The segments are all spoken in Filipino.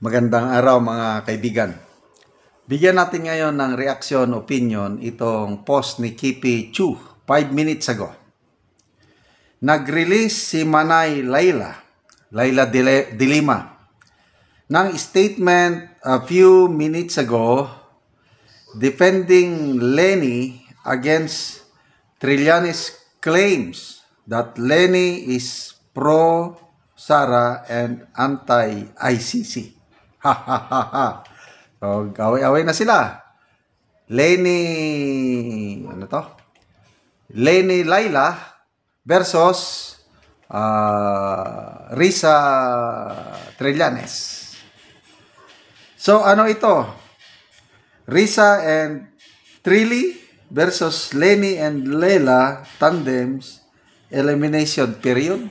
Magandang araw mga kaibigan. Bigyan natin ngayon ng reaction, opinion itong post ni Kipi Chu 5 minutes ago. Nag-release si Manay Laila de Lima, ng statement a few minutes ago defending Lenny against Trillanes' claims that Lenny is pro-Sara and anti-ICC. Ha ha ha ha. So, away-away na sila. Lenny Laila versus Risa Trillanes. So, ano ito? Risa and Trilly versus Lenny and Laila tandems elimination period.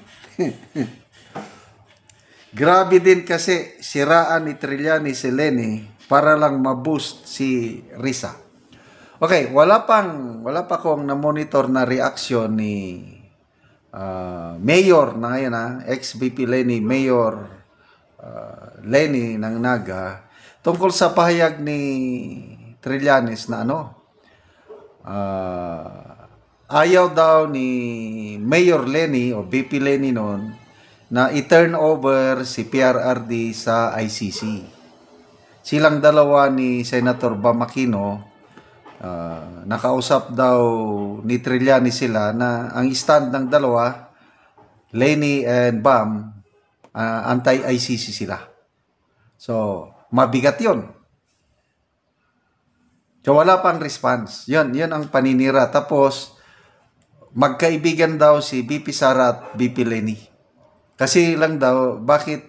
Grabe din kasi siraan ni Trillanes si Lenny para lang ma-boost si Risa. Okay, wala pa akong na-monitor na reaction ni Mayor na ngayon, ex-VP Lenny, Mayor Lenny ng Naga, tungkol sa pahayag ni Trillanes na ayaw daw ni Mayor Lenny o VP Lenny noon na i-turn over si PRRD sa ICC. Silang dalawa ni Senator Bam Aquino, nakausap daw ni Trillanes sila na ang stand ng dalawa, Lenny and Bam, anti-ICC sila. So, mabigat yun. So, wala pang response. Yun ang paninira. Tapos, magkaibigan daw si VP Sara at VP Lenny. Kasi lang daw, bakit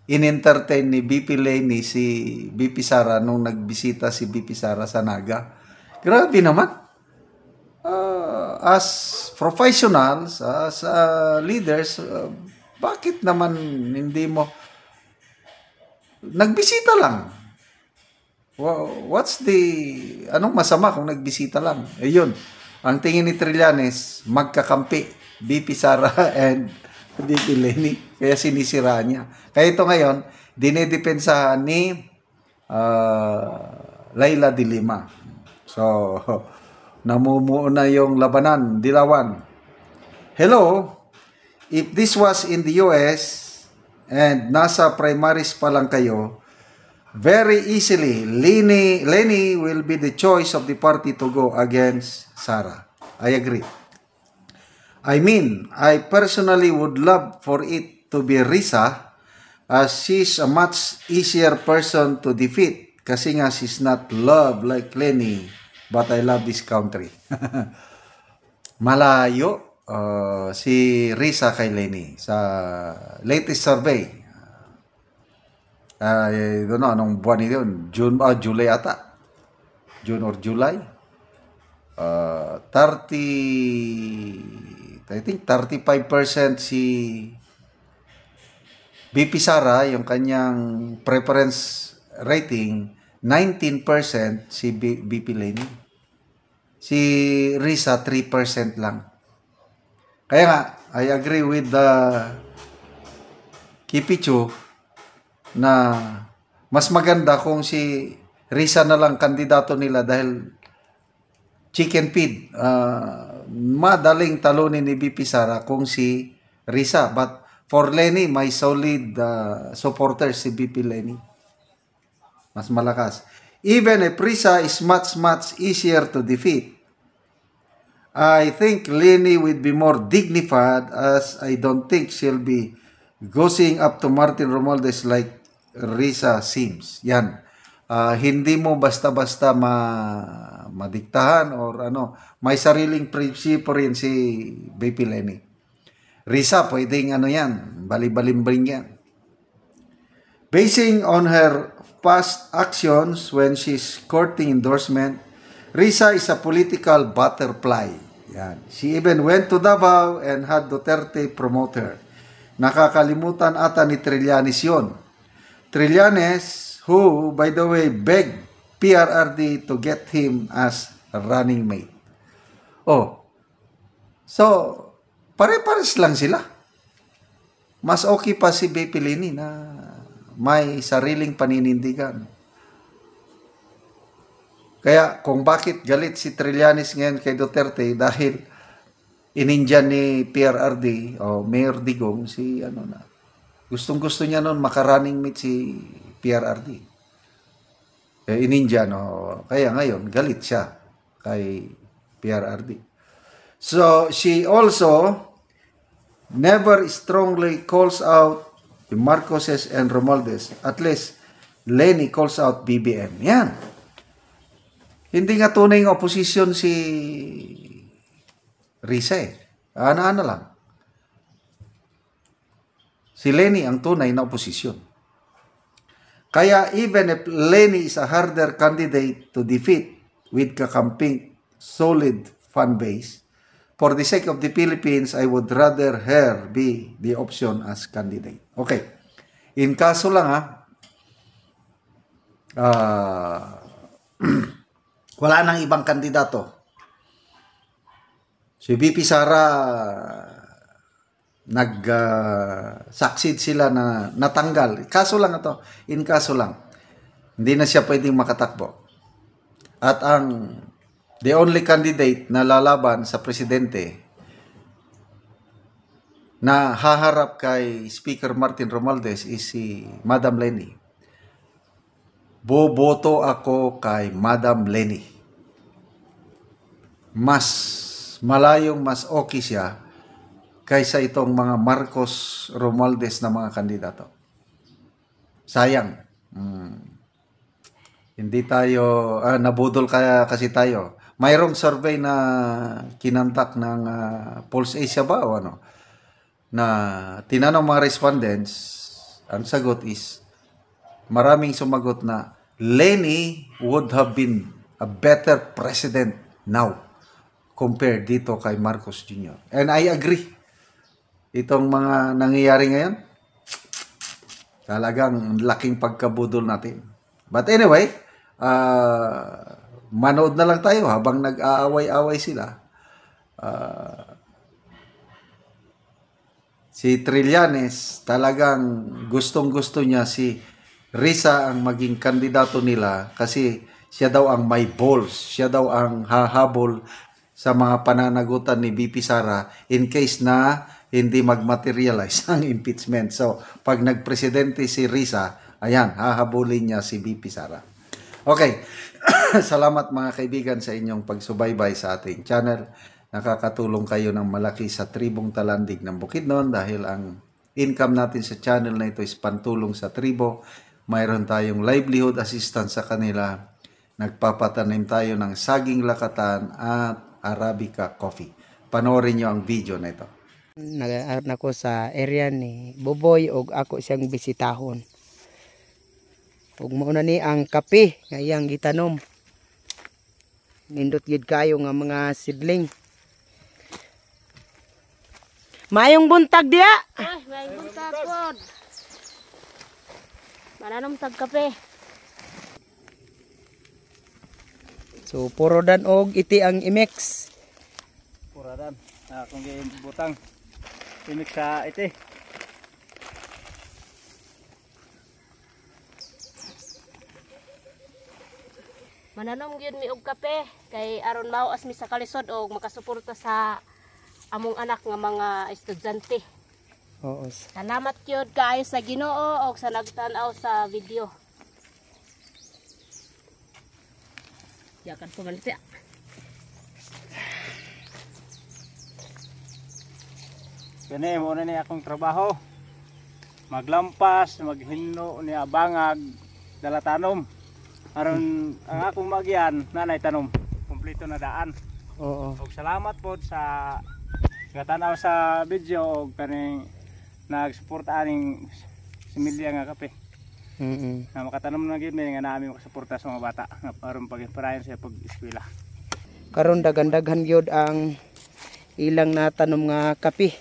in-entertain ni VP Lenny si VP Sara nung nagbisita si VP Sara sa Naga? Grabe naman. As professionals, as leaders, bakit naman hindi mo nagbisita lang? Anong masama kung nagbisita lang? Ayun, ang tingin ni Trillanes, magkakampi VP Sara and VP Lenny, kaya sinisira niya. Kaya ito ngayon, dinidepensahan ni Laila de Lima. So, namumuo na yung labanan, dilawan. Hello, if this was in the US and nasa primaries pa lang kayo, very easily, Lenny will be the choice of the party to go against Sara. I agree. I mean, I personally would love for it to be Risa, as she's a much easier person to defeat kasi nga she's not loved like Lenny, but I love this country. Malayo si Risa kay Lenny sa latest survey. I don't know anong buwan yun, July ata. June or July. 35% si VP Sara, yung kanyang preference rating, 19% si VP Lenny. Si Risa, 3% lang. Kaya nga, I agree with the Kipichu na mas maganda kung si Risa na lang kandidato nila dahil chicken feed, madaling talunin ni VP Sara kung si Risa. But for Lenny, may solid supporters si VP Lenny. Mas malakas. Even if Risa is much easier to defeat, I think Lenny would be more dignified, as I don't think she'll be gossing up to Martin Romualdez like Risa seems. Yan. Hindi mo basta-basta madiktahan or may sariling prinsipyo rin si VP Lenny. Risa, pwedeng yan, bali-balimbring yan. Basing on her past actions when she's courting endorsement, Risa is a political butterfly. Yan. She even went to Davao and had Duterte promote her. Nakakalimutan ata ni Trillanes yun. Trillanes, who, by the way, begged PRRD to get him as a running mate. Oh, so, pare-pares lang sila. Mas okay pa si VP Lenny na may sariling paninindigan. Kaya kung bakit galit si Trillanes ngayon kay Duterte dahil inindiyan ni PRRD o Mayor Digong si gustong-gusto niya noon makarunning mate si PRRD. Inindiyan kaya ngayon galit siya kay PRRD. So she also never strongly calls out the Marcoses and Romualdez. At least Leni calls out BBM. Yan. Hindi nga tunay ng opposition si Risa Ana-ana lang. Si Leni ang tunay na opposition. Kaya even if Leni is a harder candidate to defeat with kakamping solid fan base, for the sake of the Philippines, I would rather her be the option as candidate. Okay. In kaso lang wala nang ibang kandidato. Si VP Sara nag-succeed sila na natanggal. Kaso lang ito. In kaso lang. Hindi na siya pwedeng makatakbo. At the only candidate na lalaban sa presidente na haharap kay Speaker Martin Romualdez is si Madam Leni. Boboto ako kay Madam Leni. Mas malayong mas okay siya kaysa itong mga Marcos Romualdez na mga kandidato. Sayang. Hindi tayo, nabudol kasi tayo. Mayroong survey na kinantak ng Pulse Asia ba o na tinanong mga respondents, ang sagot is, maraming sumagot na Leni would have been a better president now compared dito kay Marcos Jr. And I agree. Itong mga nangyayari ngayon, talagang laking pagkabudol natin. But anyway, manood na lang tayo habang nag-aaway-away sila. Si Trillanes, talagang gustong-gusto niya si Risa ang maging kandidato nila kasi siya daw ang may balls, siya daw ang hahabol sa mga pananagutan ni VP Sara in case na hindi mag-materialize ang impeachment. So, pag nagpresidente si Risa, ayan, hahabulin niya si VP Sara. Okay, salamat mga kaibigan sa inyong pagsubaybay sa ating channel. Nakakatulong kayo ng malaki sa tribong Talandig ng Bukidnon dahil ang income natin sa channel na ito is pantulong sa tribo. Mayroon tayong livelihood assistance sa kanila. Nagpapatanim tayo ng saging lakatan at Arabica coffee. Panoorin nyo ang video na ito. Nag-aaral ako sa area ni Boboy og ako siyang bisitahon. Ug mauna ni ang kape nga iyang gitanom. Nindot gid kayo nga mga sidling. Mayong buntag diya. Ay, mayong buntag pod. Mananom tag kape. So puro dan og iti ang imix. Puro dan. Akong gibutang imix sa iti. Mananom gyud mi og kape kay aron mawas mi sa kalisod og makasuporta sa among anak nga mga estudyante. Oo. Salamat gyud kaayo sa Ginoo og sa nagtan-aw sa video. Yakan po malit. Kani mo na ni akong trabaho. Maglampas, maghinno ni abangag dala tanom. Aron ang akong magyan nanay tanom. Kumpleto na daan. Oo. Og salamat pod sa gatanaw sa video og kaning nagsuporta aning similya nga kape. Na makatanom na gid mi nga naami makasuporta sa mga bata nga aron pag-inspirayan sa pag-eskwela. Karon daghan-daghan gyud ang ilang natanom nga kape.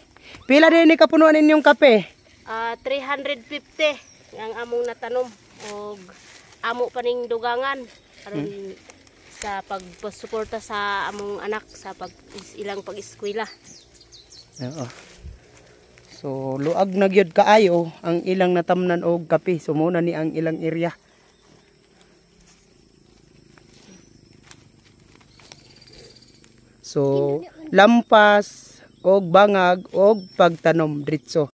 Pila din ni kapunuan ninyong kape? 350 ang among natanom og amo paning dugangan aron sa pagsuporta sa among anak sa ilang pag-eskwela. Oo. So luag na gyud kaayo ang ilang natamnan og kape. So muna ni ang ilang area. So lampas og bangag og pagtanom diretso.